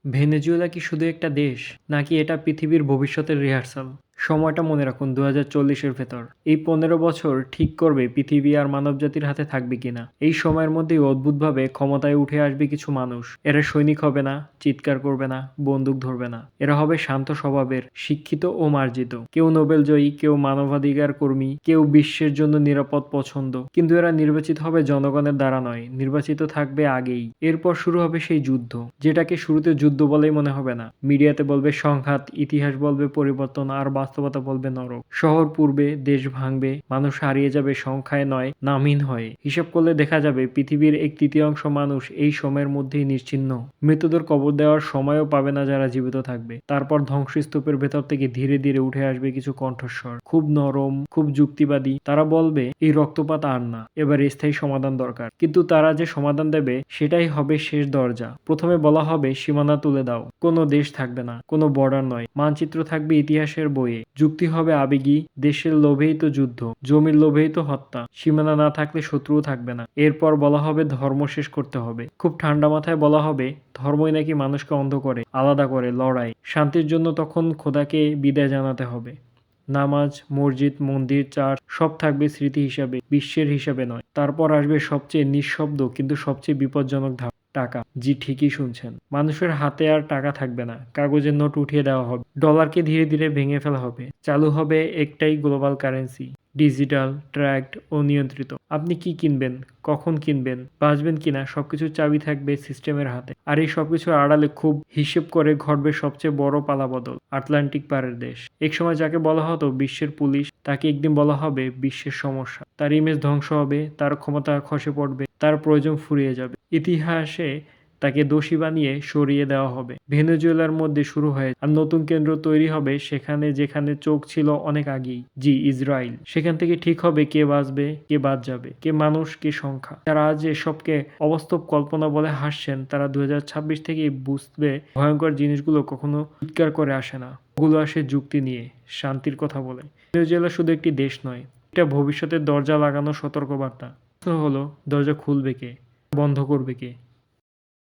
Venezuela কি শুধু একটা দেশ, নাকি এটা পৃথিবীর ভবিষ্যতের রিহার্সাল? সময়টা মনে রাখুন ২০৪০-এর ভেতর। এই ১৫ বছর ঠিক করবে পৃথিবী আর মানবজাতির হাতে থাকবে কিনা। এই সময়ের মধ্যেই অদ্ভুতভাবে ক্ষমতায় উঠে আসবে কিছু মানুষ। এরা সৈনিক হবে না, চিৎকার করবে না, বন্দুক ধরবে না। এরা হবে শান্ত স্বভাবের, শিক্ষিত ও মার্জিত। কেউ নোবেল জয়ী, কেউ মানবাধিকার কর্মী, কেউ বিশ্বের জন্য নিরাপদ পছন্দ। কিন্তু এরা নির্বাচিত হবে জনগণের দ্বারা নয়, নির্বাচিত থাকবে আগেই। এরপর শুরু হবে সেই যুদ্ধ, যেটাকে শুরুতে যুদ্ধ বলেই মনে হবে না। মিডিয়াতে বলবে সংঘাত, ইতিহাস বলবে পরিবর্তন, আর বাস্তবতা বলবে নরক। শহর পুড়বে, দেশ ভাঙবে, মানুষ হারিয়ে যাবে সংখ্যায় নয় নামহীন হয়ে। হিসাব করলে দেখা যাবে পৃথিবীর ১/৩ মানুষ এই সময়ের মধ্যেই নিশ্চিহ্ন। মৃতদের কবর দেওয়ার সময়ও পাবে না যারা জীবিত থাকবে। তারপর ধ্বংসস্তূপের ভেতর থেকে ধীরে ধীরে উঠে আসবে কিছু কণ্ঠস্বর, খুব নরম, খুব যুক্তিবাদী। তারা বলবে এই রক্তপাত আর না, এবার স্থায়ী সমাধান দরকার। কিন্তু তারা যে সমাধান দেবে সেটাই হবে শেষ দরজা। প্রথমে বলা হবে সীমানা তুলে দাও, কোনো দেশ থাকবে না, কোনো বর্ডার নয়, মানচিত্র থাকবে ইতিহাসের বইয়ে। যুক্তি হবে আবেগী, দেশের লোভেই তো যুদ্ধ, জমির লোভেই তো হত্যা, সীমানা না থাকলে শত্রুও থাকবে না। এরপর বলা হবে ধর্ম শেষ করতে হবে। খুব ঠান্ডা মাথায় বলা হবে ধর্মই নাকি মানুষকে অন্ধ করে, আলাদা করে, লড়াই। শান্তির জন্য তখন খোদাকে বিদায় জানাতে হবে। নামাজ, মসজিদ, মন্দির, চার্চ সব থাকবে স্মৃতি হিসাবে, বিশ্বের হিসাবে নয়। তারপর আসবে সবচেয়ে নিঃশব্দ কিন্তু সবচেয়ে বিপজ্জনক ধাপ, টাকা। জি, ঠিকই শুনছেন। মানুষের হাতে আর টাকা থাকবে না, কাগজের নোট উঠিয়ে দেওয়া হবে। ডলারকে ধীরে ধীরে ভেঙে ফেলা হবে। চালু হবে একটাই গ্লোবাল কারেন্সি, ডিজিটাল, ট্র্যাকড ও নিয়ন্ত্রিত। আপনি কি কিনবেন, কখন কিনবেন, বাঁচবেন কিনা সবকিছুর চাবি থাকবে সিস্টেমের হাতে। আর এই সবকিছুর আড়ালে খুব হিসেব করে ঘটবে সবচেয়ে বড় পালাবদল, আটলান্টিক পারের দেশ। একসময় যাকে বলা হতো বিশ্বের পুলিশ, তাকে একদিন বলা হবে বিশ্বের সমস্যা। তার ইমেজ ধ্বংস হবে, তার ক্ষমতা খসে পড়বে, তার প্রয়োজন ফুরিয়ে যাবে। ইতিহাসে তাকে দোষী বানিয়ে সরিয়ে দেওয়া হবে। ভেনেজুয়েলার মধ্যে শুরু হয়ে আর নতুন কেন্দ্র তৈরি হবে সেখানে যেখানে চোখ ছিল অনেক আগেই। জি, ইসরায়েল। সেখান থেকে ঠিক হবে কে বাঁচবে, কে বাদ যাবে, কে মানুষ, কে সংখ্যা। যারা আজ এসবকে অবাস্তব কল্পনা বলে হাসছেন, তারা ২০২৬ থেকেই বুঝবে ভয়ঙ্কর জিনিসগুলো কখনো চিৎকার করে আসে না, ওগুলো আসে যুক্তি নিয়ে, শান্তির কথা বলে। ভেনেজুয়েলা শুধু একটি দেশ নয়, এটা ভবিষ্যতের দরজা লাগানো সতর্কবার্তা। প্রশ্ন হলো দরজা খুলবে কে, বন্ধ করবে কে?